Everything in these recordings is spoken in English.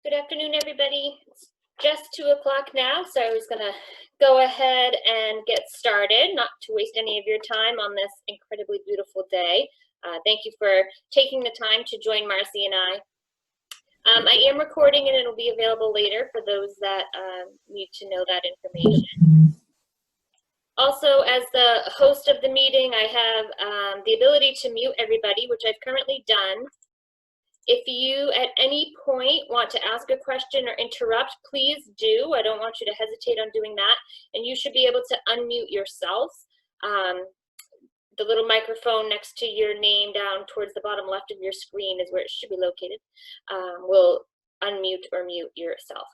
Good afternoon, everybody. It's just 2 o'clock now, so I was going to go ahead and get started, not to waste any of your time on this incredibly beautiful day. Thank you for taking the time to join Marcy and I. I am recording and it'll be available later for those that need to know that information. Also, as the host of the meeting, I have the ability to mute everybody, which I've currently done. If you at any point want to ask a question or interrupt, please do. I don't want you to hesitate on doing that. And you should be able to unmute yourself. The little microphone next to your name down towards the bottom left of your screen is where it should be located. Will unmute or mute yourself.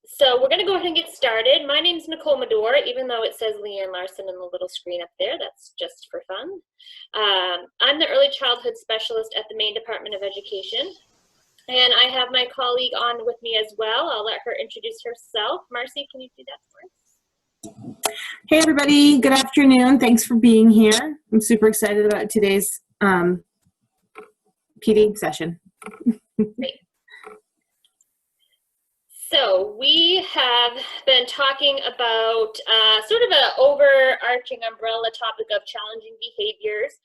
So we're going to go ahead and get started. My name is Nicole Medor, even though it says Leanne Larson in the little screen up there. That's just for fun. I'm the Early Childhood Specialist at the Maine Department of Education. And I have my colleague on with me as well. I'll let her introduce herself. Marcy, can you do that for us? Hey, everybody. Good afternoon. Thanks for being here. I'm super excited about today's PD session. Great. So we have been talking about sort of an overarching umbrella topic of challenging behaviors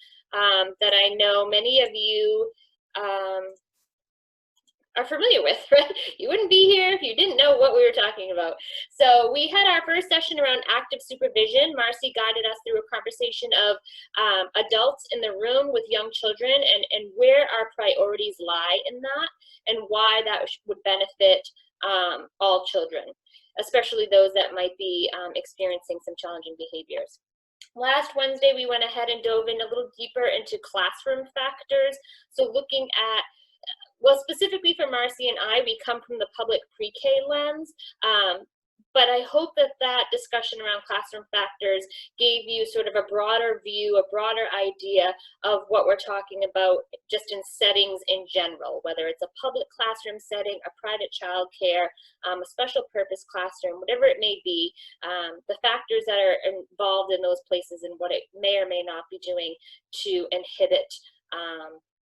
that I know many of you are familiar with, right? You wouldn't be here if you didn't know what we were talking about. So we had our first session around active supervision. Marcy guided us through a conversation of adults in the room with young children and where our priorities lie in that and why that would benefit all children, especially those that might be experiencing some challenging behaviors. Last Wednesday, we went ahead and dove in a little deeper into classroom factors. So looking at, well, specifically for Marcy and I, we come from the public pre-K lens, but I hope that that discussion around classroom factors gave you sort of a broader view, a broader idea of what we're talking about just in settings in general, whether it's a public classroom setting, a private childcare, a special purpose classroom, whatever it may be, the factors that are involved in those places and what it may or may not be doing to inhibit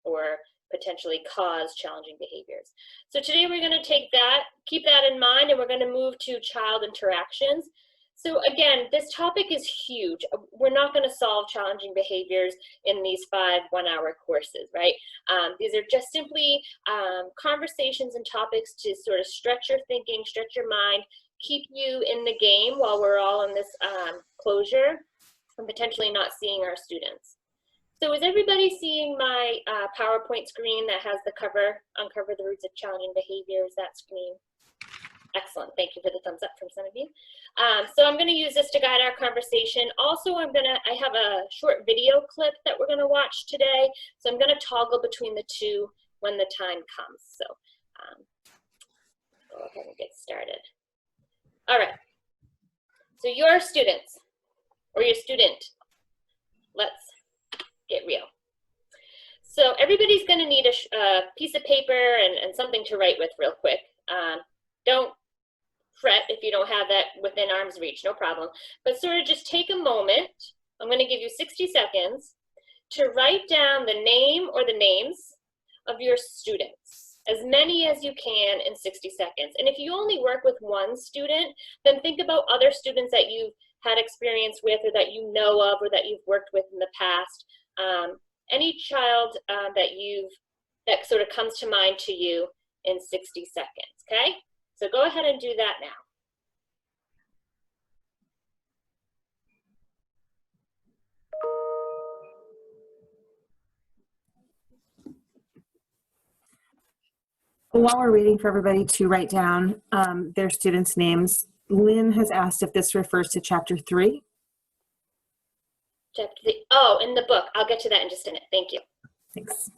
or potentially cause challenging behaviors. So today we're going to take that, keep that in mind, and we're going to move to child interactions. So again, this topic is huge. We're not going to solve challenging behaviors in these 5 one-hour courses, right? These are just simply conversations and topics to sort of stretch your thinking, stretch your mind, keep you in the game while we're all in this closure and potentially not seeing our students. So is everybody seeing my PowerPoint screen that has the cover, Uncover the Roots of Challenging Behaviors, that screen? Excellent, thank you for the thumbs up from some of you. So I'm gonna use this to guide our conversation. Also, I have a short video clip that we're gonna watch today. So I'm gonna toggle between the two when the time comes. So go ahead and get started. All right, so your students, or your student, let's get real. So everybody's going to need a piece of paper and something to write with real quick. Don't fret if you don't have that within arm's reach, no problem. But sort of just take a moment. I'm going to give you 60 seconds to write down the name or the names of your students, as many as you can in 60 seconds. And if you only work with one student, then think about other students that you've had experience with or that you know of or that you've worked with in the past. Any child that sort of comes to mind to you in 60 seconds, okay? So go ahead and do that now. While we're waiting for everybody to write down their students' names, Lynn has asked if this refers to chapter 3. Chapter 3. Oh, in the book. I'll get to that in just a minute. Thank you. Thanks.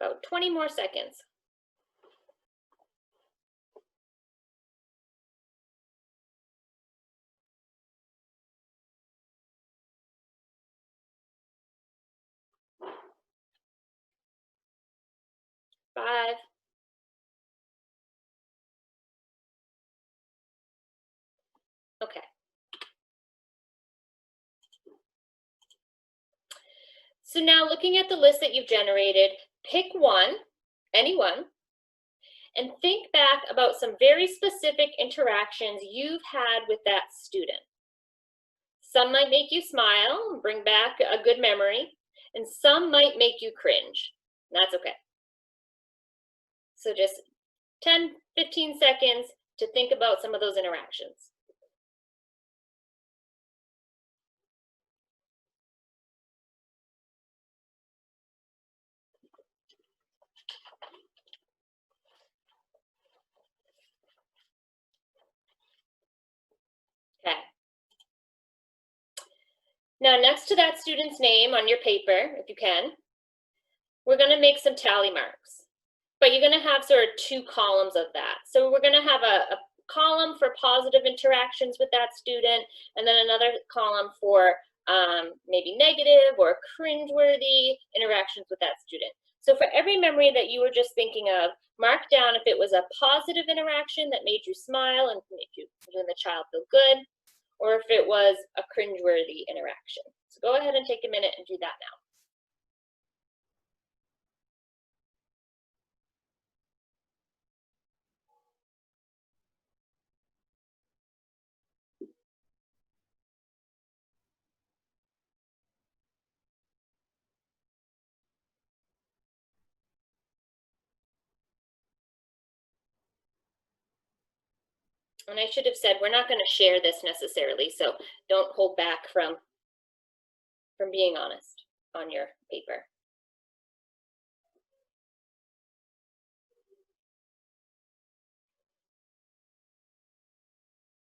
About 20 more seconds. Five, Okay. So now looking at the list that you've generated, pick one, any one, and think back about some very specific interactions you've had with that student. Some might make you smile, bring back a good memory, and some might make you cringe. That's okay. So just 10, 15 seconds to think about some of those interactions. Okay. Now, next to that student's name on your paper, if you can, we're going to make some tally marks. But you're going to have sort of two columns of that. So we're going to have a column for positive interactions with that student, and then another column for maybe negative or cringeworthy interactions with that student. So for every memory that you were just thinking of, mark down if it was a positive interaction that made you smile and made the child feel good, or if it was a cringeworthy interaction. So go ahead and take a minute and do that now. And I should have said, we're not going to share this necessarily, so don't hold back from being honest on your paper.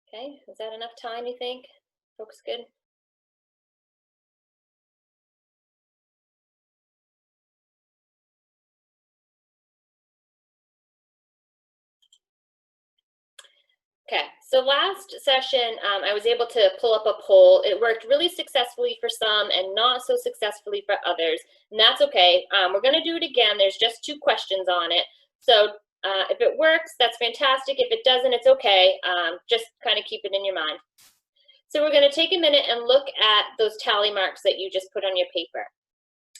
Okay, is that enough time, you think? Folks good? Okay, so last session, I was able to pull up a poll. It worked really successfully for some and not so successfully for others, and that's okay. We're going to do it again. There's just 2 questions on it. So if it works, that's fantastic. If it doesn't, it's okay. Just kind of keep it in your mind. So we're going to take a minute and look at those tally marks that you just put on your paper.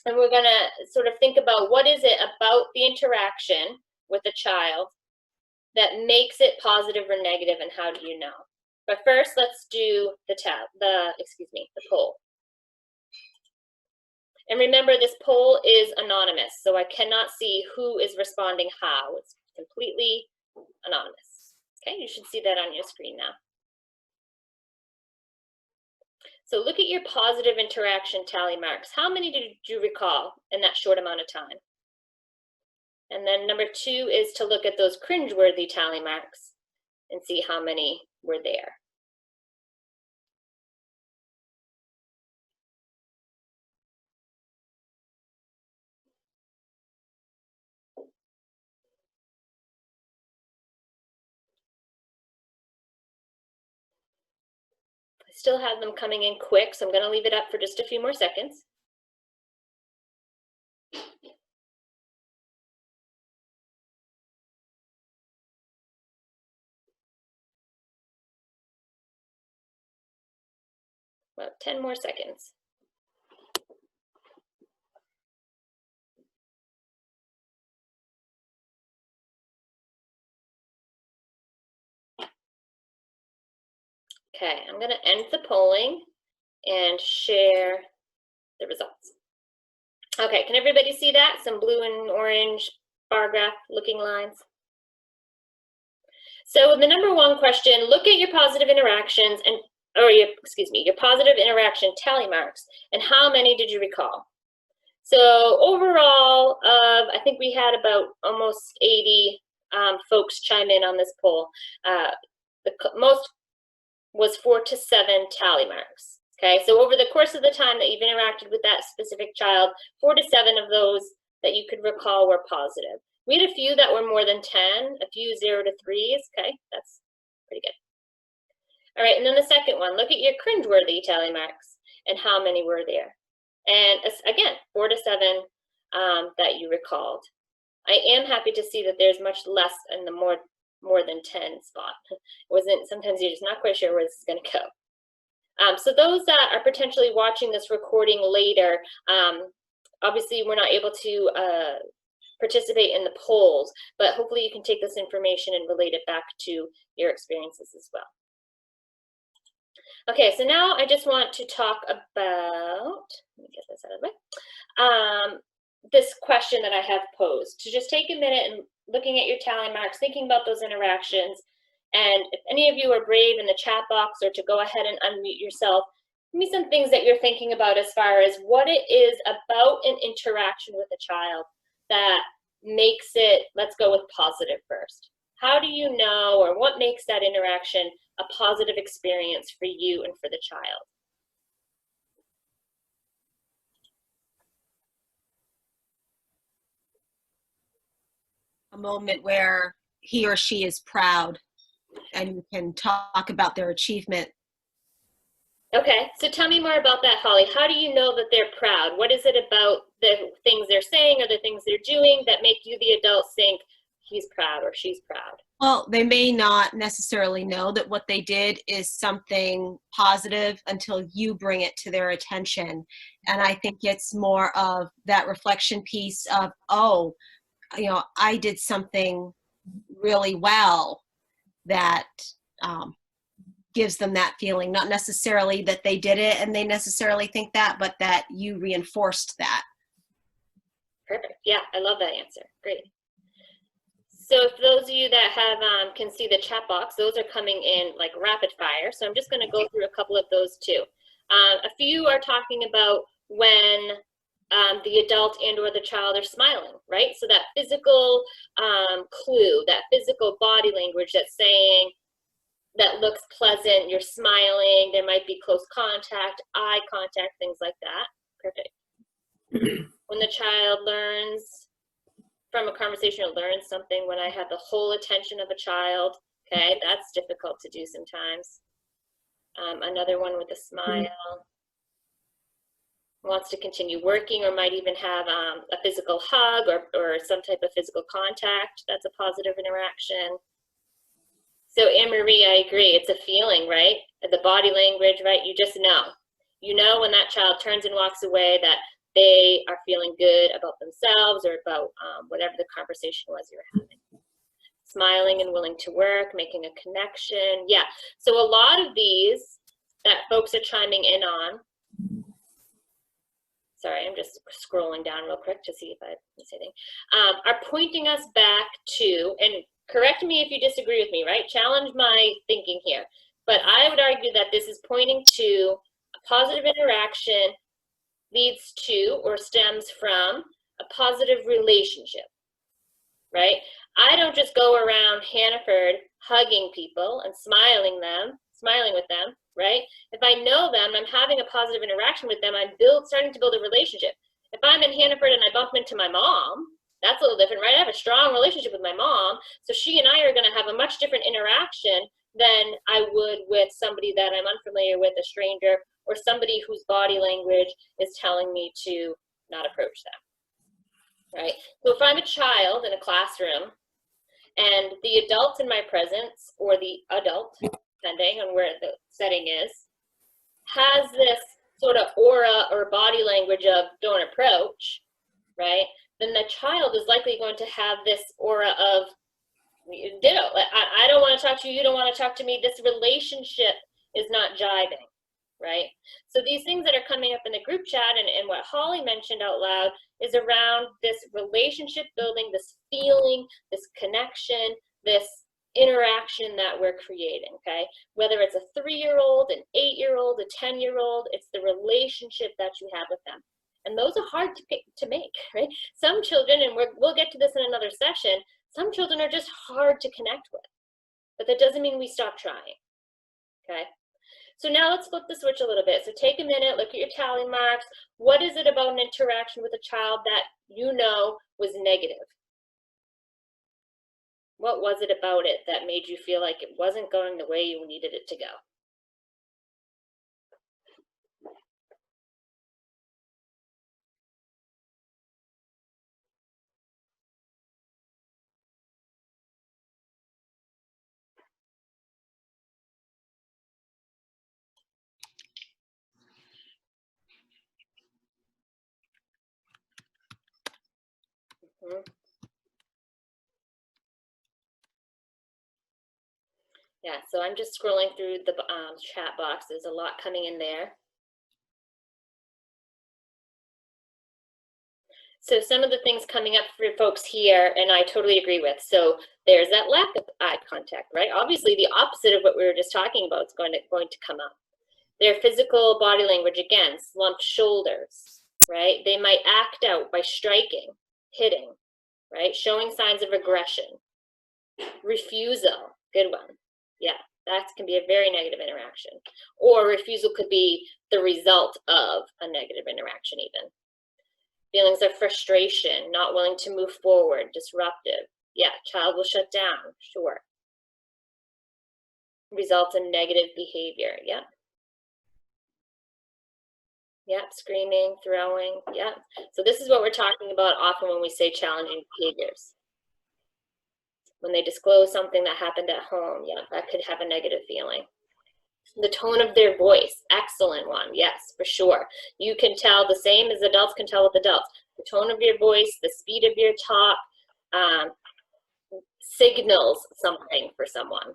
And we're going to sort of think about what is it about the interaction with the child that makes it positive or negative, and how do you know? But first, let's do the poll. And remember, this poll is anonymous, so I cannot see who is responding how. It's completely anonymous. Okay, you should see that on your screen now. So look at your positive interaction tally marks. How many did you recall in that short amount of time? And then number 2 is to look at those cringeworthy tally marks and see how many were there. I still have them coming in quick, so I'm going to leave it up for just a few more seconds. About 10 more seconds. Okay, I'm going to end the polling and share the results. Okay, can everybody see that? Some blue and orange bar graph looking lines. So the number 1 question, look at your positive interactions your positive interaction tally marks, and how many did you recall? So overall, I think we had about almost 80 folks chime in on this poll. The most was 4 to 7 tally marks. Okay, so over the course of the time that you've interacted with that specific child, 4 to 7 of those that you could recall were positive. We had a few that were more than 10, a few 0 to 3s. Okay, that's pretty good. All right, and then the second one, look at your cringeworthy tally marks and how many were there. And again, 4 to 7 that you recalled. I am happy to see that there's much less in the more more than 10 spot. It wasn't, sometimes you're just not quite sure where this is going to go. So those that are potentially watching this recording later, obviously we're not able to participate in the polls, but hopefully you can take this information and relate it back to your experiences as well. Okay, so now I just want to talk about, let me get this out of the way, this question that I have posed. To just take a minute and looking at your tally marks, thinking about those interactions, and if any of you are brave in the chat box or to go ahead and unmute yourself, give me some things that you're thinking about as far as what it is about an interaction with a child that makes it, let's go with positive first. How do you know, or what makes that interaction a positive experience for you and for the child? A moment where he or she is proud and you can talk about their achievement. Okay, so tell me more about that, Holly. How do you know that they're proud? What is it about the things they're saying or the things they're doing that make you, the adults, think he's proud or she's proud? Well, they may not necessarily know that what they did is something positive until you bring it to their attention. And I think it's more of that reflection piece of, oh, you know, I did something really well that gives them that feeling. Not necessarily that they did it and they necessarily think that, but that you reinforced that. Perfect. Yeah, I love that answer. Great. So for those of you that have can see the chat box, those are coming in like rapid fire. So I'm just going to go through a couple of those too. A few are talking about when the adult and or the child are smiling, right? So that physical clue, that physical body language that's saying, that looks pleasant, you're smiling, there might be close contact, eye contact, things like that. Perfect. When the child learns from a conversation or learns something, when I have the whole attention of a child, okay, that's difficult to do sometimes. Another one with a smile. Wants to continue working or might even have a physical hug or some type of physical contact. That's a positive interaction. So Anne-Marie, I agree. It's a feeling, right? The body language, right? You just know. You know when that child turns and walks away that they are feeling good about themselves or about whatever the conversation was you were having. Smiling and willing to work, making a connection. Yeah. So a lot of these that folks are chiming in on. Sorry, I'm just scrolling down real quick to see if I missed anything. Are pointing us back to, and correct me if you disagree with me, right? Challenge my thinking here. But I would argue that this is pointing to a positive interaction leads to or stems from a positive relationship, right? I don't just go around Hannaford hugging people and smiling with them, right? If I know them, I'm having a positive interaction with them, I'm starting to build a relationship. If I'm in Hannaford and I bump into my mom, that's a little different, right? I have a strong relationship with my mom, so she and I are going to have a much different interaction than I would with somebody that I'm unfamiliar with, a stranger, or somebody whose body language is telling me to not approach them, right? So if I'm a child in a classroom and the adult in my presence, or the adult, depending on where the setting is, has this sort of aura or body language of don't approach, right? Then the child is likely going to have this aura of ditto. I don't want to talk to you, you don't want to talk to me. This relationship is not jiving, right? So these things that are coming up in the group chat and what Holly mentioned out loud is around this relationship building, this feeling, this connection, this interaction that we're creating, okay? Whether it's a 3-year-old, an 8-year-old, a 10-year-old, it's the relationship that you have with them. And those are hard to make, right? Some children, and we'll get to this in another session, some children are just hard to connect with, but that doesn't mean we stop trying, okay? So now let's flip the switch a little bit. So take a minute, look at your tally marks. What is it about an interaction with a child that you know was negative? What was it about it that made you feel like it wasn't going the way you needed it to go? Mhm. Yeah, so I'm just scrolling through the chat box. There's a lot coming in there. So some of the things coming up for folks here, and I totally agree with. So there's that lack of eye contact, right? Obviously, the opposite of what we were just talking about is going to come up. Their physical body language, again, slumped shoulders, right? They might act out by striking, hitting, right? Showing signs of aggression. Refusal, good one. Yeah, that can be a very negative interaction. Or refusal could be the result of a negative interaction even. Feelings of frustration, not willing to move forward, disruptive. Yeah, child will shut down, sure. Result in negative behavior, yeah. Yep, screaming, throwing, yeah. So this is what we're talking about often when we say challenging behaviors. When they disclose something that happened at home, yeah, that could have a negative feeling. The tone of their voice, excellent one, yes, for sure. You can tell the same as adults can tell with adults. The tone of your voice, the speed of your talk, signals something for someone.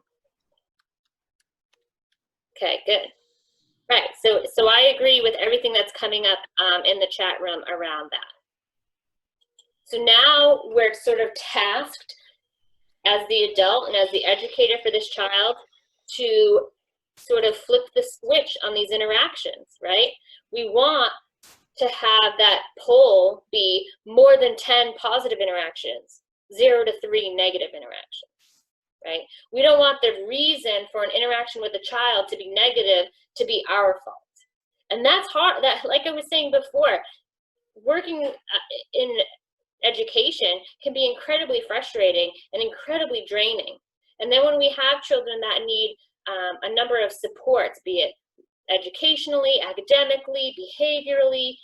Okay, good. Right, so I agree with everything that's coming up in the chat room around that. So now we're sort of tasked as the adult and as the educator for this child to sort of flip the switch on these interactions, right? We want to have that poll be more than 10 positive interactions, 0 to 3 negative interactions, right? We don't want the reason for an interaction with a child to be negative to be our fault. And that's hard. That, like I was saying before, working in education can be incredibly frustrating and incredibly draining. And then when we have children that need a number of supports, be it educationally, academically, behaviorally,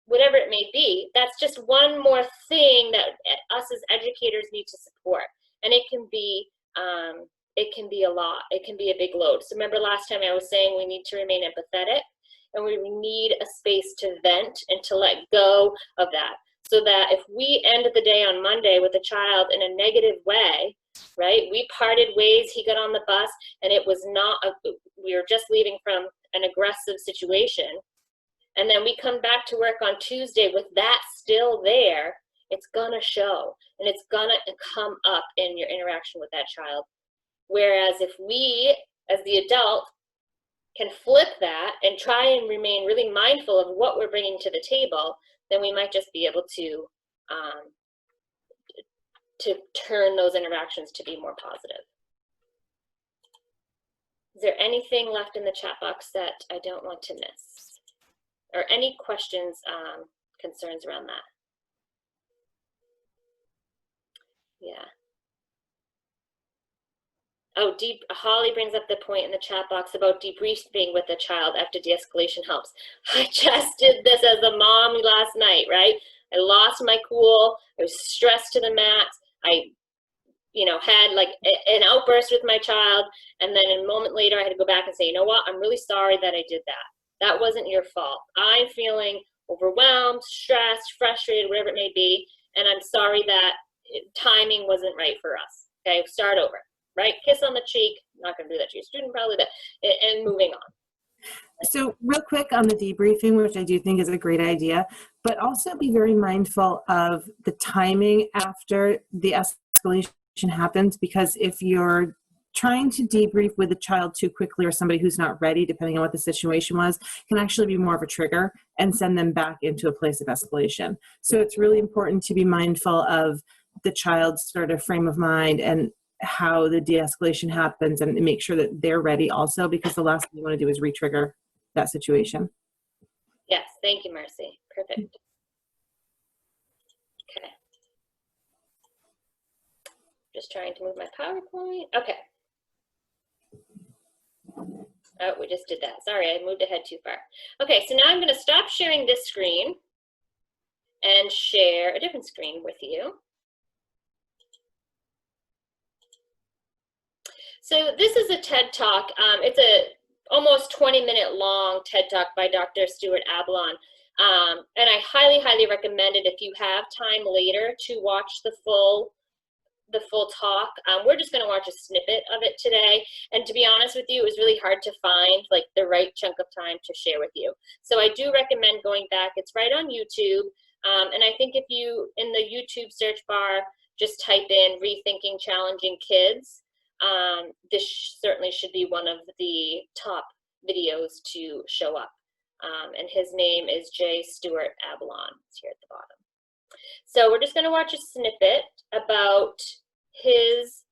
whatever it may be, that's just one more thing that us as educators need to support. And it can be a lot. It can be a big load. So remember last time I was saying we need to remain empathetic, and we need a space to vent and to let go of that. So that if we end the day on Monday with a child in a negative way, right? We parted ways, he got on the bus, and it was not, we were just leaving from an aggressive situation. And then we come back to work on Tuesday with that still there, it's gonna show, and it's gonna come up in your interaction with that child. Whereas if we, as the adult, can flip that and try and remain really mindful of what we're bringing to the table, then we might just be able to turn those interactions to be more positive. Is there anything left in the chat box that I don't want to miss? Or any questions, concerns around that? Yeah. Oh, Holly brings up the point in the chat box about debriefing with the child after de-escalation helps. I just did this as a mom last night, right? I lost my cool. I was stressed to the max. I, had like an outburst with my child. And then a moment later, I had to go back and say, you know what? I'm really sorry that I did that. That wasn't your fault. I'm feeling overwhelmed, stressed, frustrated, whatever it may be. And I'm sorry that timing wasn't right for us. Okay, start over. Right? Kiss on the cheek. Not going to do that to your student, probably, but, and moving on. So real quick on the debriefing, which I do think is a great idea, but also be very mindful of the timing after the escalation happens, because if you're trying to debrief with a child too quickly or somebody who's not ready, depending on what the situation was, can actually be more of a trigger and send them back into a place of escalation. So it's really important to be mindful of the child's sort of frame of mind and how the de-escalation happens, and make sure that they're ready also, because the last thing you want to do is re-trigger that situation. Yes, thank you, Marcy. Perfect. Okay. Just trying to move my PowerPoint. Okay. Oh, we just did that. Sorry, I moved ahead too far. Okay, so now I'm going to stop sharing this screen and share a different screen with you. So this is a TED Talk. It's a almost 20-minute long TED Talk by Dr. Stuart Ablon. And I highly, highly recommend it if you have time later to watch the full talk. We're just going to watch a snippet of it today, and to be honest with you, it was really hard to find like the right chunk of time to share with you. So I do recommend going back. It's right on YouTube, and I think if you in the YouTube search bar just type in "rethinking challenging kids," this certainly should be one of the top videos to show up. And his name is J. Stewart Avalon. It's here at the bottom. So we're just going to watch a snippet about his,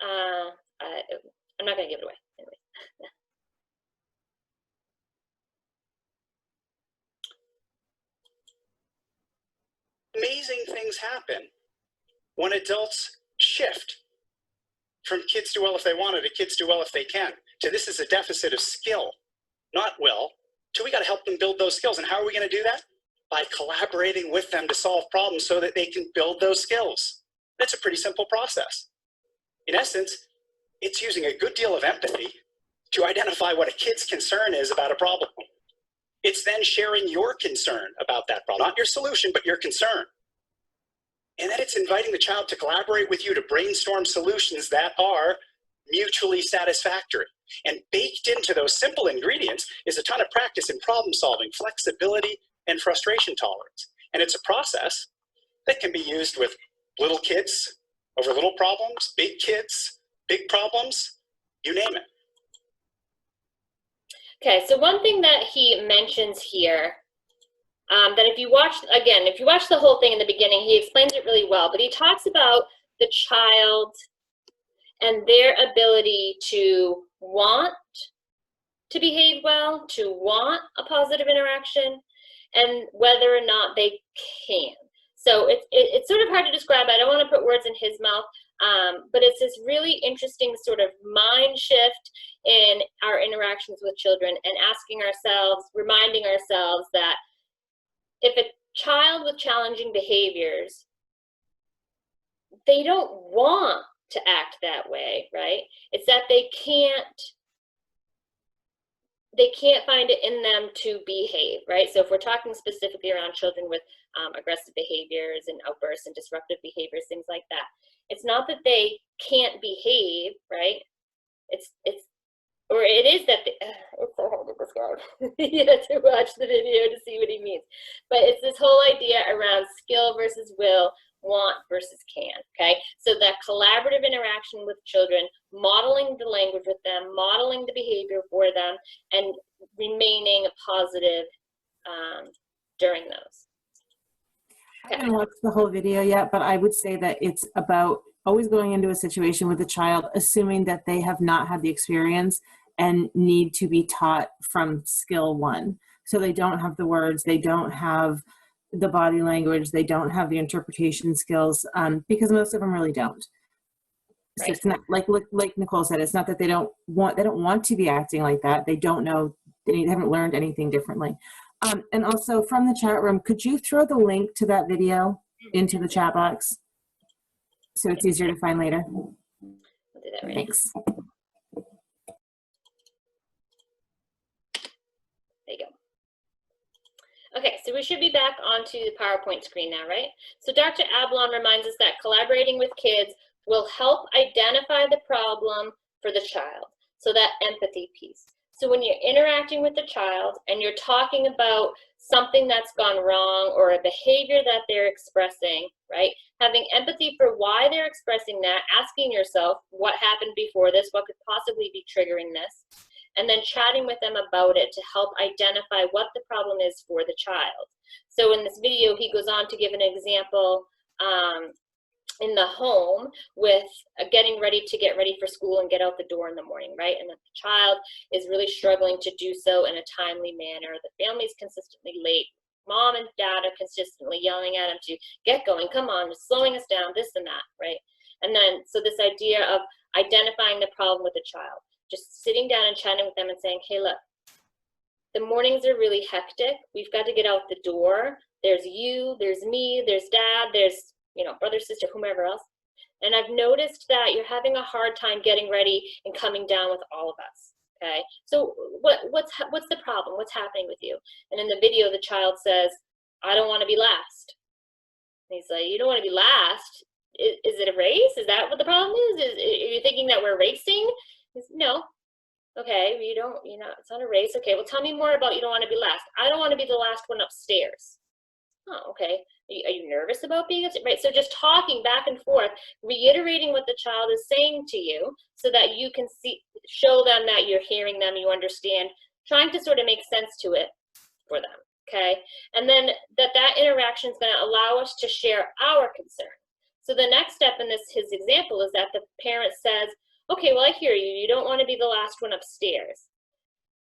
I'm not going to give it away. Anyway. Amazing things happen when adults shift from kids do well if they want it to kids do well if they can, to this is a deficit of skill, not will, to we got to help them build those skills. And how are we going to do that? By collaborating with them to solve problems so that they can build those skills. That's a pretty simple process. In essence, it's using a good deal of empathy to identify what a kid's concern is about a problem. It's then sharing your concern about that problem, not your solution, but your concern. And then it's inviting the child to collaborate with you to brainstorm solutions that are mutually satisfactory. And baked into those simple ingredients is a ton of practice in problem solving, flexibility, and frustration tolerance. And it's a process that can be used with little kids over little problems, big kids, big problems, you name it. Okay, so one thing that he mentions here, that if you watch the whole thing in the beginning, he explains it really well, but he talks about the child and their ability to want to behave well, to want a positive interaction, and whether or not they can. So it's sort of hard to describe. I don't want to put words in his mouth, but it's this really interesting sort of mind shift in our interactions with children, and asking ourselves, reminding ourselves that if a child with challenging behaviors, they don't want to act that way, right? It's that they can't find it in them to behave, right? So if we're talking specifically around children with aggressive behaviors and outbursts and disruptive behaviors, things like that, it's not that they can't behave, right? It is that it's so hard to describe. You have to watch the video to see what he means. But it's this whole idea around skill versus will, want versus can, okay? So that collaborative interaction with children, modeling the language with them, modeling the behavior for them, and remaining positive during those. I haven't watched the whole video yet, but I would say that it's about always going into a situation with a child, assuming that they have not had the experience and need to be taught from skill one. So they don't have the words, they don't have the body language, they don't have the interpretation skills, because most of them really don't. So Right. it's not like Nicole said, it's not that they don't want to be acting like that. They don't know, they haven't learned anything differently. And also from the chat room, could you throw the link to that video into the chat box so it's easier to find later? I'll do that right Thanks. now. There you go. Okay, so we should be back onto the PowerPoint screen now, right? So Dr. Avalon reminds us that collaborating with kids will help identify the problem for the child. So that empathy piece. So when you're interacting with the child and you're talking about something that's gone wrong or a behavior that they're expressing, right? Having empathy for why they're expressing that, asking yourself what happened before this, what could possibly be triggering this, and then chatting with them about it to help identify what the problem is for the child. So in this video, he goes on to give an example in the home with getting ready for school and get out the door in the morning, right? And that the child is really struggling to do so in a timely manner. The family's consistently late. Mom and dad are consistently yelling at him to get going, come on, just slowing us down, this and that, right? And then, so this idea of identifying the problem with the child, just sitting down and chatting with them and saying, hey, look, the mornings are really hectic. We've got to get out the door. There's you, there's me, there's dad, there's, you know, brother, sister, whomever else. And I've noticed that you're having a hard time getting ready and coming down with all of us. Okay, so what's the problem? What's happening with you? And in the video, the child says, I don't want to be last. And he's like, you don't want to be last? Is it a race? Is that what the problem is? Are you thinking that we're racing? He's, no. Okay, you know, it's not a race. Okay, well, tell me more about you don't want to be last. I don't want to be the last one upstairs. Oh, okay. Are you nervous about being upstairs? Right, so just talking back and forth, reiterating what the child is saying to you so that you can show them that you're hearing them, you understand, trying to sort of make sense to it for them, okay? And then that interaction is going to allow us to share our concern. So the next step in his example is that the parent says, okay, well, I hear you. You don't want to be the last one upstairs.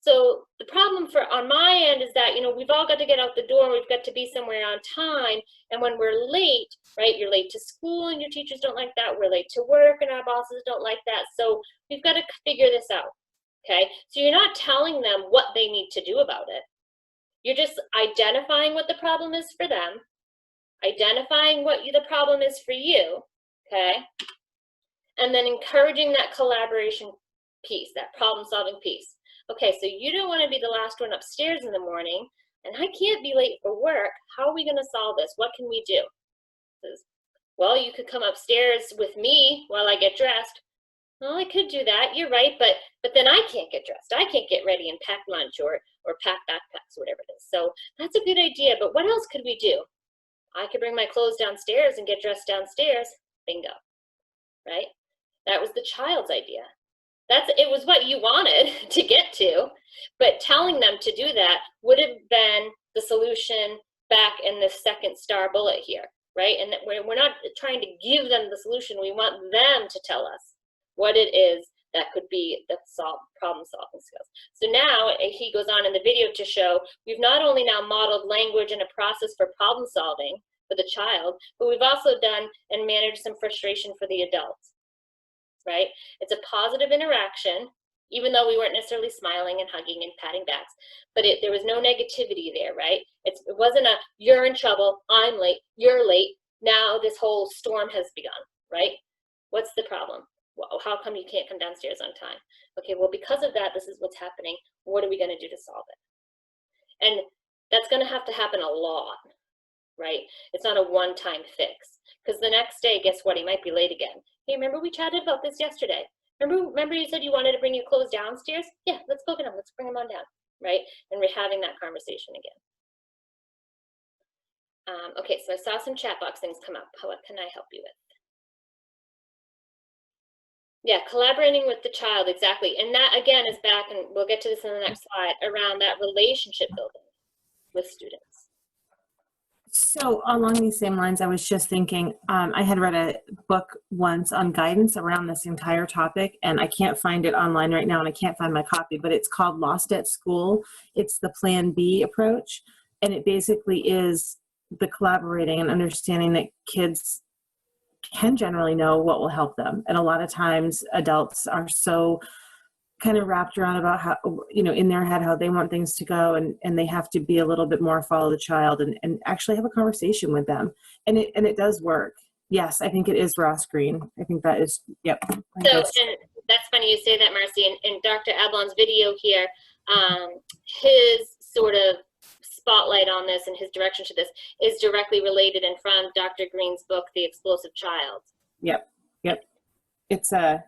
So the problem on my end is that, you know, we've all got to get out the door and we've got to be somewhere on time. And when we're late, right, you're late to school and your teachers don't like that. We're late to work and our bosses don't like that. So we've got to figure this out, okay? So you're not telling them what they need to do about it. You're just identifying what the problem is for them, identifying what the problem is for you, okay? And then encouraging that collaboration piece, that problem-solving piece. Okay, so you don't want to be the last one upstairs in the morning, and I can't be late for work. How are we going to solve this? What can we do? Says, well, you could come upstairs with me while I get dressed. Well, I could do that. You're right, but then I can't get dressed. I can't get ready and pack lunch or pack backpacks, whatever it is. So that's a good idea, but what else could we do? I could bring my clothes downstairs and get dressed downstairs. Bingo, right? That was the child's idea. It was what you wanted to get to, but telling them to do that would have been the solution back in the second star bullet here, right? And we're not trying to give them the solution. We want them to tell us what it is that could be the problem-solving skills. So now he goes on in the video to show we've not only now modeled language and a process for problem-solving for the child, but we've also done and managed some frustration for the adults. Right? It's a positive interaction, even though we weren't necessarily smiling and hugging and patting backs, but there was no negativity there, right? It wasn't a, you're in trouble, I'm late, you're late, now this whole storm has begun, right? What's the problem? Well, how come you can't come downstairs on time? Okay, well, because of that, this is what's happening. What are we going to do to solve it? And that's going to happen a lot, right? It's not a one-time fix, because the next day, guess what? He might be late again. Hey, remember we chatted about this yesterday? Remember you said you wanted to bring your clothes downstairs? Yeah, let's go get them. Let's bring them on down, right? And we're having that conversation again. Okay, so I saw some chat box things come up. What can I help you with? Yeah, collaborating with the child, exactly. And that, again, is back, and we'll get to this in the next slide, around that relationship building with students. So along these same lines, I was just thinking, I had read a book once on guidance around this entire topic, and I can't find it online right now, and I can't find my copy, but it's called Lost at School. It's the Plan B approach, and it basically is the collaborating and understanding that kids can generally know what will help them. And a lot of times adults are so kind of wrapped around about how, you know, in their head, how they want things to go, and they have to be a little bit more follow the child and actually have a conversation with them. And it does work. Yes, I think it is Ross Green. I think that is, yep. So, and that's funny you say that, Marcy. In Dr. Ablon's video here, his sort of spotlight on this and his direction to this is directly related and from Dr. Green's book, The Explosive Child. Yep. It's and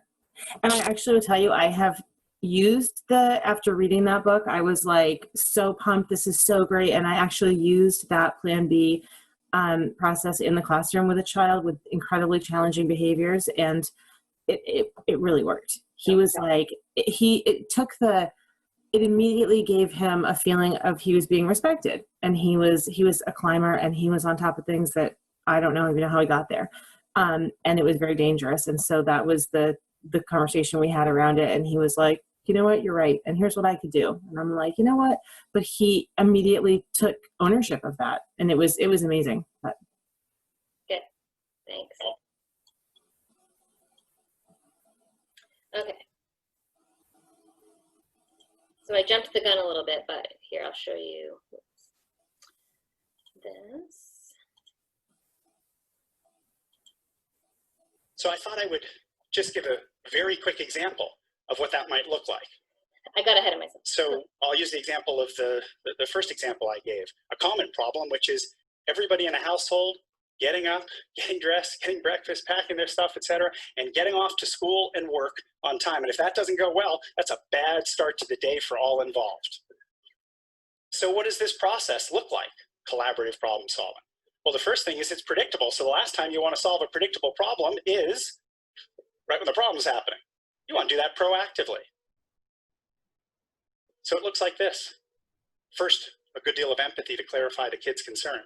I actually will tell you, I have used after reading that book, I was like so pumped. This is so great. And I actually used that Plan B process in the classroom with a child with incredibly challenging behaviors. And it really worked. He was like, it immediately gave him a feeling of he was being respected, and he was a climber, and he was on top of things that I don't even know how he got there. And it was very dangerous. And so that was the conversation we had around it. And he was like, you know what, you're right. And here's what I could do. And I'm like, you know what? But he immediately took ownership of that. And it was amazing. But. Good, thanks. Okay. So I jumped the gun a little bit, but here I'll show you this. So I thought I would just give a very quick example of what that might look like. I got ahead of myself. So I'll use the example of the first example I gave. A common problem, which is everybody in a household getting up, getting dressed, getting breakfast, packing their stuff, etc., and getting off to school and work on time. And if that doesn't go well, that's a bad start to the day for all involved. So what does this process look like? Collaborative problem solving. Well, the first thing is it's predictable. So the last time you want to solve a predictable problem is right when the problem's happening. You want to do that proactively. So it looks like this. First, a good deal of empathy to clarify the kid's concern.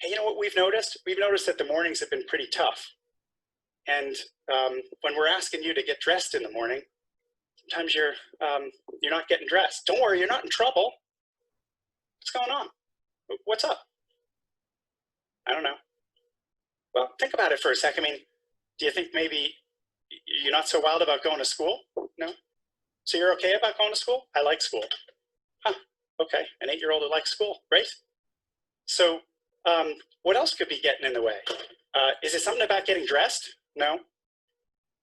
Hey, you know what we've noticed? We've noticed that the mornings have been pretty tough. And when we're asking you to get dressed in the morning, sometimes you're not getting dressed. Don't worry, you're not in trouble. What's going on? What's up? I don't know. Well, think about it for a second. I mean, do you think maybe you're not so wild about going to school? No? So you're okay about going to school? I like school. Huh, okay, an 8-year-old who likes school, great. So what else could be getting in the way? Is it something about getting dressed? No?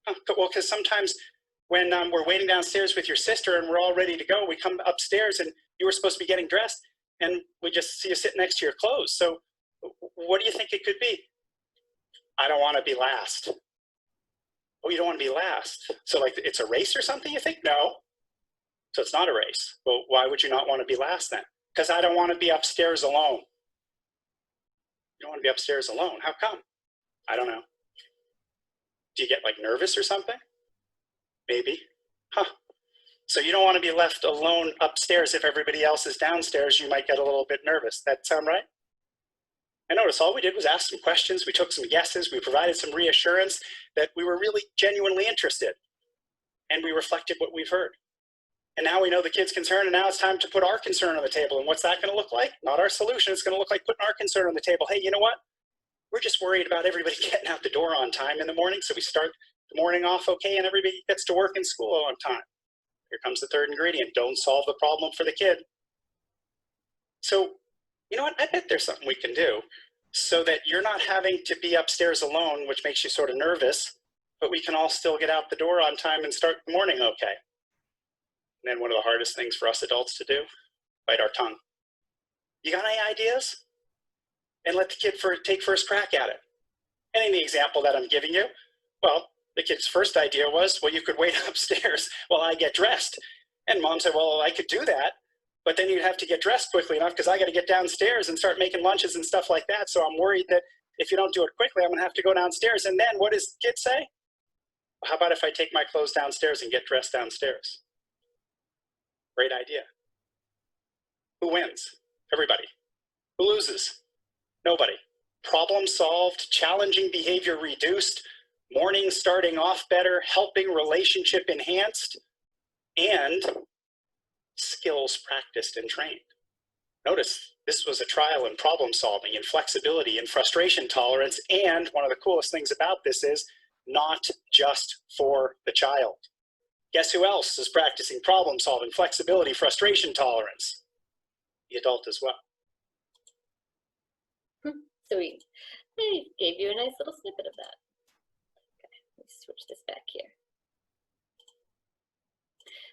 Huh, well, because sometimes when we're waiting downstairs with your sister and we're all ready to go, we come upstairs and you were supposed to be getting dressed and we just see you sitting next to your clothes. So what do you think it could be? I don't want to be last. Oh, you don't want to be last. So like it's a race or something, you think? No. So it's not a race. Well, why would you not want to be last then? Because I don't want to be upstairs alone. You don't want to be upstairs alone. How come? I don't know. Do you get like nervous or something? Maybe. Huh. So you don't want to be left alone upstairs if everybody else is downstairs. You might get a little bit nervous. That sound right? And notice all we did was ask some questions. We took some guesses. We provided some reassurance that we were really genuinely interested. And we reflected what we've heard. And now we know the kid's concern, and now it's time to put our concern on the table. And what's that going to look like? Not our solution. It's going to look like putting our concern on the table. Hey, you know what? We're just worried about everybody getting out the door on time in the morning, so we start the morning off okay, and everybody gets to work and school on time. Here comes the third ingredient. Don't solve the problem for the kid. So, you know what? I bet there's something we can do so that you're not having to be upstairs alone, which makes you sort of nervous, but we can all still get out the door on time and start the morning okay. And then one of the hardest things for us adults to do, bite our tongue. You got any ideas? And let the kid take first crack at it. And in the example that I'm giving you, well, the kid's first idea was, well, you could wait upstairs while I get dressed. And mom said, well, I could do that, but then you'd have to get dressed quickly enough because I got to get downstairs and start making lunches and stuff like that. So I'm worried that if you don't do it quickly, I'm going to have to go downstairs. And then what does the kid say? Well, how about if I take my clothes downstairs and get dressed downstairs? Great idea. Who wins? Everybody. Who loses? Nobody. Problem solved, challenging behavior reduced, morning starting off better, helping relationship enhanced, and skills practiced and trained. Notice this was a trial in problem solving, in flexibility, in frustration tolerance, and one of the coolest things about this is not just for the child. Guess who else is practicing problem solving, flexibility, frustration tolerance? The adult as well. Sweet. I gave you a nice little snippet of that. Okay, let me switch this back here.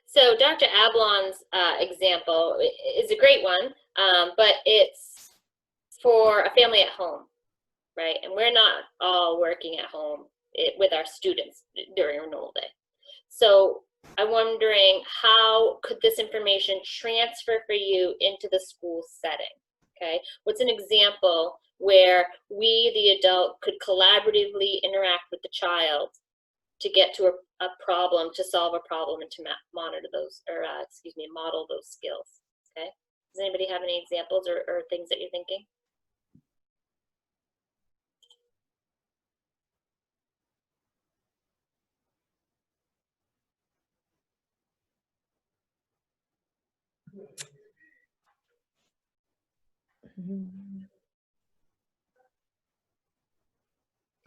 So Dr. Ablon's example is a great one, but it's for a family at home, right? And we're not all working at home with our students during a normal day. So I'm wondering, how could this information transfer for you into the school setting? Okay, what's an example where we, the adult, could collaboratively interact with the child to get to a problem, to solve a problem, and to monitor those, or model those skills? Okay, does anybody have any examples or things that you're thinking?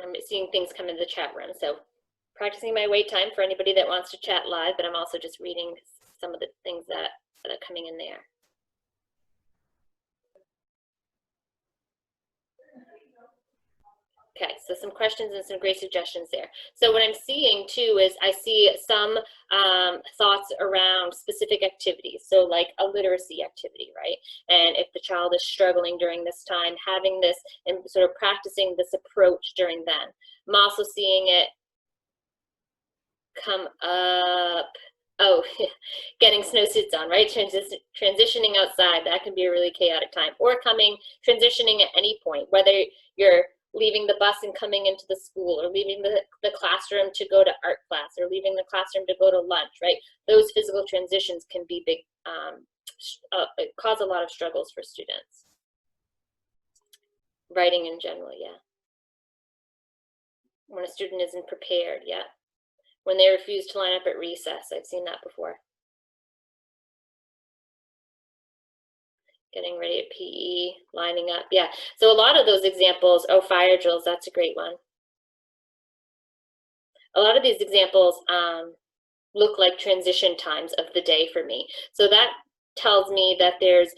I'm seeing things come in the chat room, so practicing my wait time for anybody that wants to chat live, but I'm also just reading some of the things that are coming in there. Okay, so some questions and some great suggestions there. So what I'm seeing too is I see some thoughts around specific activities. So like a literacy activity, right? And if the child is struggling during this time, having this and sort of practicing this approach during then. I'm also seeing it come up. Oh, getting snowsuits on, right? Transitioning outside, that can be a really chaotic time. Or transitioning at any point, whether you're leaving the bus and coming into the school, or leaving the classroom to go to art class, or leaving the classroom to go to lunch, right? Those physical transitions can be big, cause a lot of struggles for students. Writing in general, yeah. When a student isn't prepared, yeah. When they refuse to line up at recess, I've seen that before. Getting ready at PE, lining up, yeah. So a lot of those examples, oh, fire drills, that's a great one. A lot of these examples look like transition times of the day for me. So that tells me that there's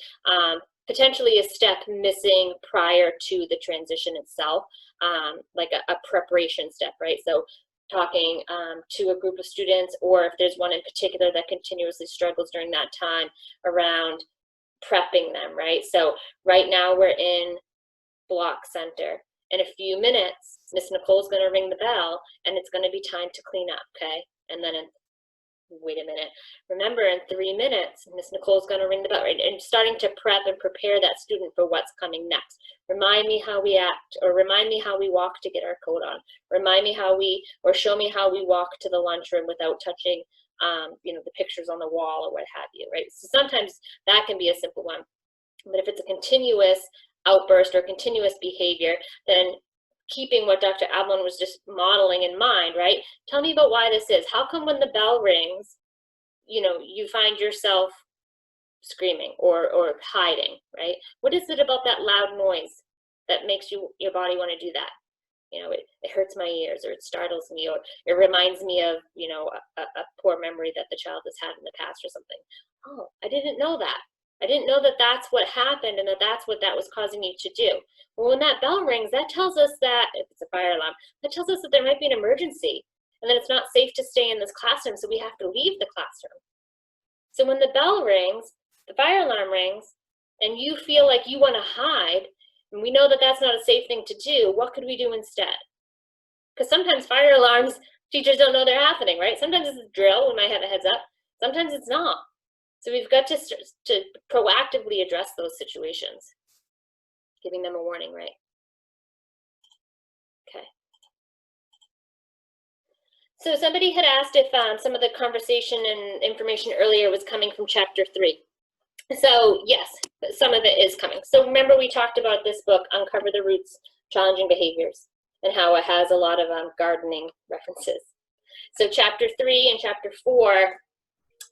potentially a step missing prior to the transition itself, like a preparation step, right? So talking to a group of students, or if there's one in particular that continuously struggles during that time, around prepping them, right? So right now we're in block center. In a few minutes, Miss Nicole's going to ring the bell, and it's going to be time to clean up, okay? And then wait a minute. Remember, in 3 minutes, Miss Nicole's going to ring the bell, right? And starting to prep and prepare that student for what's coming next. Remind me how we act, or remind me how we walk to get our coat on. Remind me how we, or show me how we walk to the lunchroom without touching, you know, the pictures on the wall or what have you, right? So sometimes that can be a simple one. But if it's a continuous outburst or continuous behavior, then keeping what Dr. Ablon was just modeling in mind, right? Tell me about why this is. How come when the bell rings, you know, you find yourself screaming or hiding, right? What is it about that loud noise that makes your body want to do that? You know, it hurts my ears, or it startles me, or it reminds me of, you know, a poor memory that the child has had in the past or something. Oh, I didn't know that. I didn't know that that's what happened and that that's what that was causing you to do. Well, when that bell rings, that tells us that, if it's a fire alarm, that tells us that there might be an emergency and that it's not safe to stay in this classroom, so we have to leave the classroom. So when the bell rings, the fire alarm rings, and you feel like you want to hide, and we know that that's not a safe thing to do, what could we do instead? Because sometimes fire alarms, teachers don't know they're happening, right? Sometimes it's a drill, we might have a heads up. Sometimes it's not. So we've got to proactively address those situations, giving them a warning, right? Okay. So somebody had asked if some of the conversation and information earlier was coming from chapter 3. So yes, some of it is coming. So remember, we talked about this book, Uncover the Roots, Challenging Behaviors, and how it has a lot of gardening references. So chapter 3 and chapter 4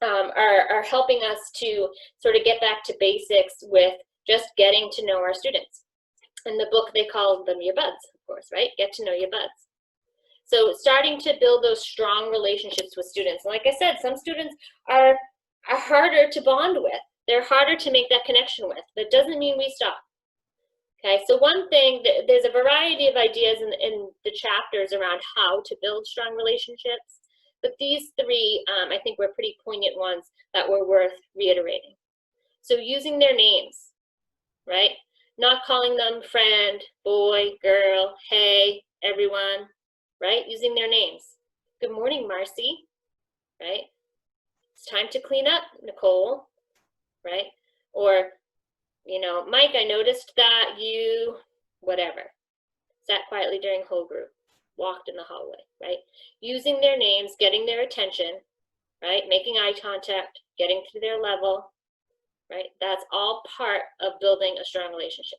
are helping us to sort of get back to basics with just getting to know our students. In the book, they call them your buds, of course, right? Get to know your buds. So starting to build those strong relationships with students. And like I said, some students are harder to bond with. They're harder to make that connection with. That doesn't mean we stop. Okay, so one thing, there's a variety of ideas in the chapters around how to build strong relationships. But these 3, I think, were pretty poignant ones that were worth reiterating. So using their names, right? Not calling them friend, boy, girl, hey, everyone, right? Using their names. Good morning, Marcy, right? It's time to clean up, Nicole, right? Or, you know, Mike, I noticed that you, whatever, sat quietly during whole group, walked in the hallway, right? Using their names, getting their attention, right? Making eye contact, getting to their level, right? That's all part of building a strong relationship.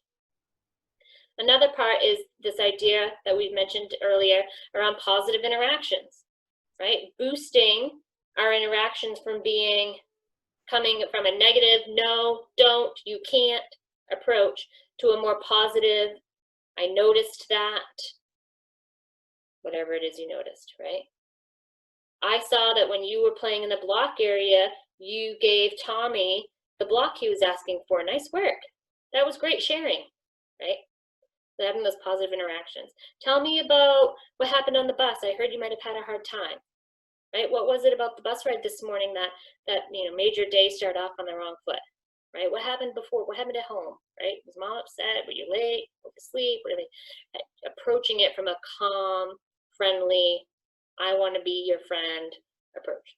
Another part is this idea that we mentioned earlier around positive interactions, right? Boosting our interactions from coming from a negative, no, don't, you can't approach to a more positive, I noticed that, whatever it is you noticed, right? I saw that when you were playing in the block area, you gave Tommy the block he was asking for. Nice work. That was great sharing, right? So having those positive interactions. Tell me about what happened on the bus. I heard you might have had a hard time, right? What was it about the bus ride this morning that made your day start off on the wrong foot, right? What happened before? What happened at home, right? Was mom upset? Were you late? Asleep? Really approaching it from a calm, friendly, I want to be your friend approach.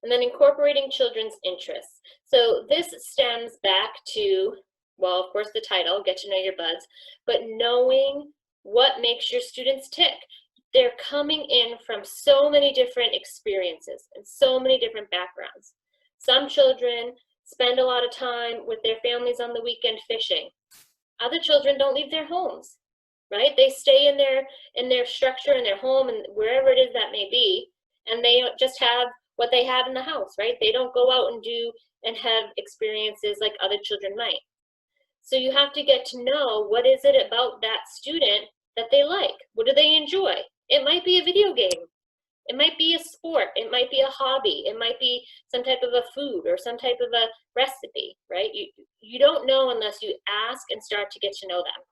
And then incorporating children's interests. So this stems back to, well, of course, the title, Get to Know Your Buds, but knowing what makes your students tick. They're coming in from so many different experiences and so many different backgrounds. Some children spend a lot of time with their families on the weekend fishing. Other children don't leave their homes, right? They stay in their structure, in their home, and wherever it is that may be, and they just have what they have in the house, right? They don't go out and do and have experiences like other children might. So you have to get to know, what is it about that student that they like? What do they enjoy? It might be a video game. It might be a sport. It might be a hobby. It might be some type of a food or some type of a recipe, right? You don't know unless you ask and start to get to know them.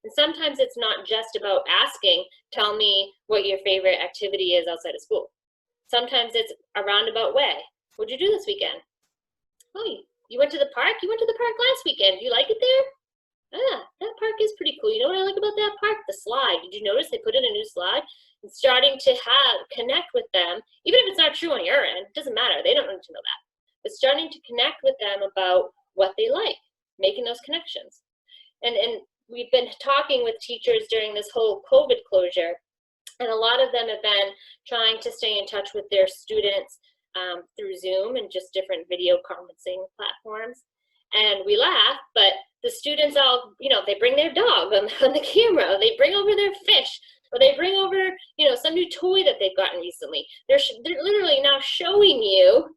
And sometimes it's not just about asking, tell me what your favorite activity is outside of school. Sometimes it's a roundabout way. What'd you do this weekend? Oh, you went to the park? You went to the park last weekend. Do you like it there? Ah, that park is pretty cool. You know what I like about that park? The slide. Did you notice they put in a new slide? And starting to connect with them, even if it's not true on your end, it doesn't matter. They don't need to know that. But starting to connect with them about what they like, making those connections. And we've been talking with teachers during this whole COVID closure, and a lot of them have been trying to stay in touch with their students through Zoom and just different video conferencing platforms. And we laugh, but the students all, they bring their dog on the camera, they bring over their fish, or they bring over, some new toy that they've gotten recently. They're literally now showing you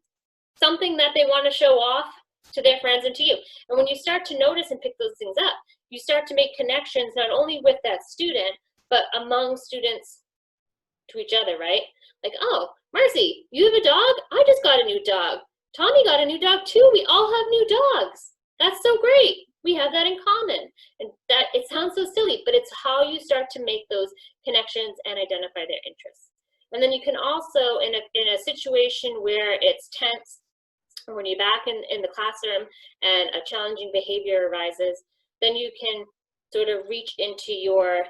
something that they want to show off to their friends and to you. And when you start to notice and pick those things up, you start to make connections not only with that student, but among students to each other, right? Like, oh, Marcy, you have a dog? I just got a new dog. Tommy got a new dog too. We all have new dogs. That's so great. We have that in common. And that, it sounds so silly, but it's how you start to make those connections and identify their interests. And then you can also, in a situation where it's tense, or when you're back in the classroom and a challenging behavior arises, then you can sort of reach into your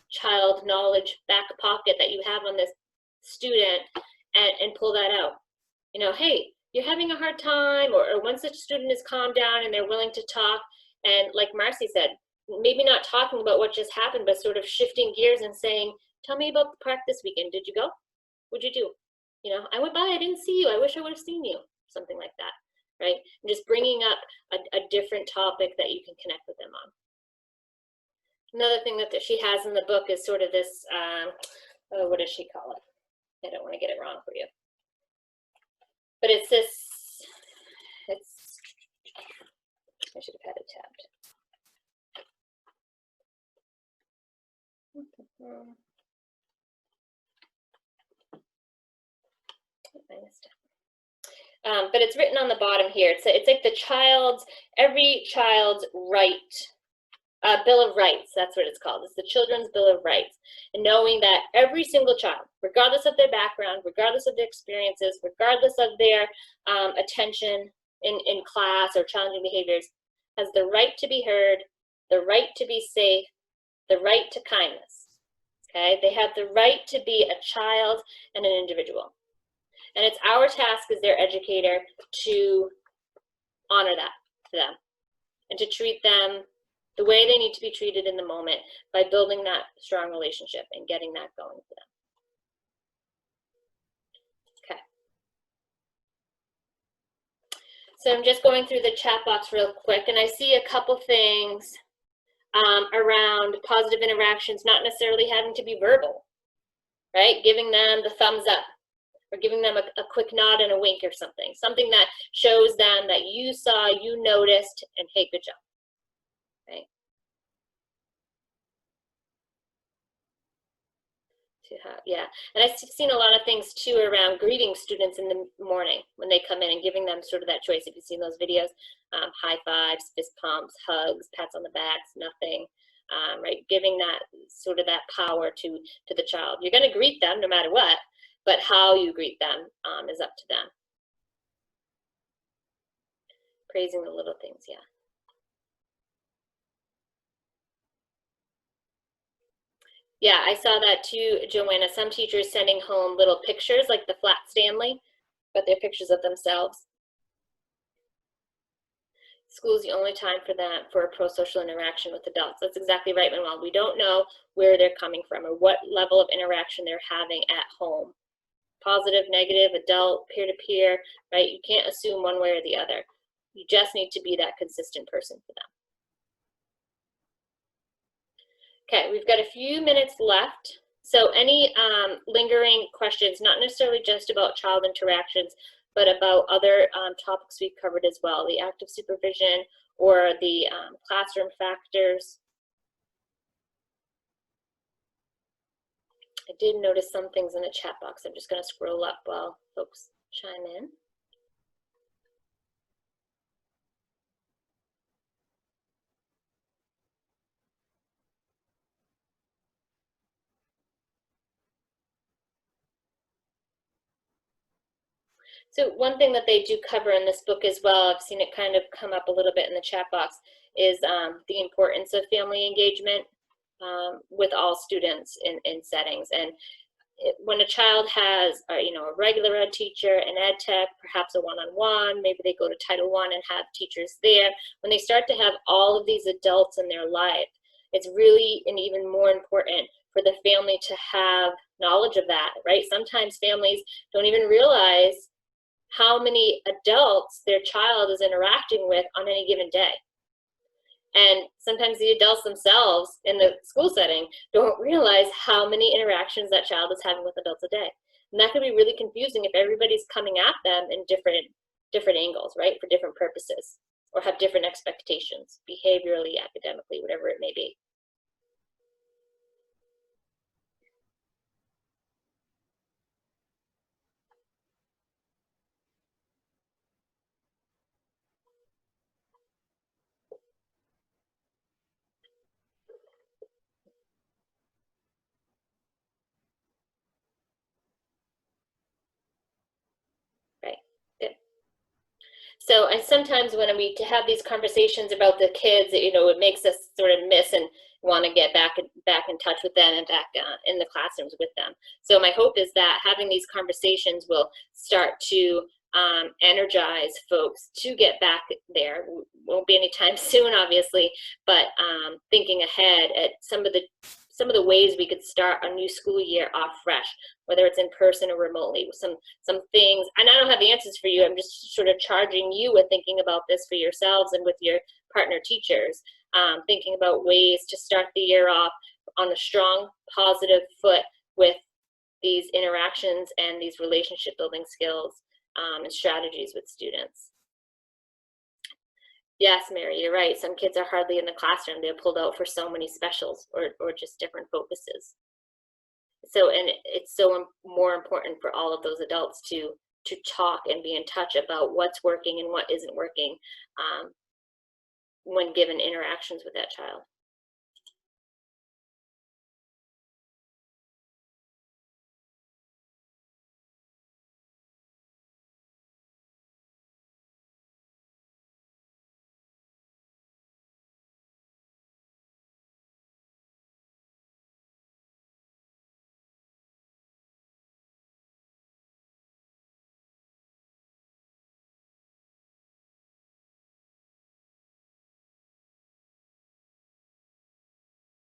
child knowledge back pocket that you have on this student and pull that out. Hey, you're having a hard time, or once the student is calmed down and they're willing to talk, and like Marcy said, maybe not talking about what just happened, but sort of shifting gears and saying, tell me about the park this weekend. Did you go? What'd you do? I went by, I didn't see you. I wish I would have seen you. Something like that, right? And just bringing up a different topic that you can connect with them on. Another thing that she has in the book is sort of this, what does she call it? I don't want to get it wrong for you. But it's this, I should have had it tabbed. I missed it. But it's written on the bottom here. It's like every child's right, Bill of Rights, that's what it's called. It's the Children's Bill of Rights. And knowing that every single child, regardless of their background, regardless of their experiences, regardless of their attention in class or challenging behaviors, has the right to be heard, the right to be safe, the right to kindness. Okay, they have the right to be a child and an individual. And it's our task as their educator to honor that to them and to treat them the way they need to be treated in the moment by building that strong relationship and getting that going for them. Okay. So I'm just going through the chat box real quick, and I see a couple things around positive interactions, not necessarily having to be verbal, right? Giving them the thumbs up, or giving them a quick nod and a wink or something that shows them that you saw, you noticed, and hey, good job, right? Yeah, and I've seen a lot of things too around greeting students in the morning when they come in and giving them sort of that choice. If you've seen those videos, high fives, fist pumps, hugs, pats on the backs, nothing. right? Giving that sort of that power to the child. You're going to greet them no matter what, but how you greet them is up to them. Praising the little things, yeah. Yeah, I saw that too, Joanna. Some teachers sending home little pictures like the flat Stanley, but they're pictures of themselves. School's the only time for that, for a pro-social interaction with adults. That's exactly right, Manuel. We don't know where they're coming from or what level of interaction they're having at home. Positive, negative, adult, peer-to-peer, right? You can't assume one way or the other. You just need to be that consistent person for them. Okay, we've got a few minutes left. So any lingering questions, not necessarily just about child interactions, but about other topics we've covered as well, the active supervision or the classroom factors. I did notice some things in the chat box. I'm just going to scroll up while folks chime in. So one thing that they do cover in this book as well, I've seen it kind of come up a little bit in the chat box, is the importance of family engagement with all students in settings. And when a child has you know, a regular ed teacher, an ed tech, perhaps a one-on-one, maybe they go to Title I and have teachers there, when they start to have all of these adults in their life, it's really and even more important for the family to have knowledge of that, right? Sometimes families don't even realize how many adults their child is interacting with on any given day. And sometimes the adults themselves in the school setting don't realize how many interactions that child is having with adults a day. And that can be really confusing if everybody's coming at them in different angles, right, for different purposes, or have different expectations, behaviorally, academically, whatever it may be. Right, good. So I sometimes when we to have these conversations about the kids, you know, it makes us sort of miss and want to get back in touch with them and back in the classrooms with them. So my hope is that having these conversations will start to energize folks to get back there. Won't be anytime soon, obviously, but thinking ahead at some of the ways we could start a new school year off fresh, whether it's in person or remotely, with some things. And I don't have the answers for you. I'm just sort of charging you with thinking about this for yourselves and with your partner teachers, thinking about ways to start the year off on a strong, positive foot with these interactions and these relationship building skills and strategies with students. Yes, Mary, you're right. Some kids are hardly in the classroom. They're pulled out for so many specials or just different focuses. So, and it's so more important for all of those adults to talk and be in touch about what's working and what isn't working when given interactions with that child.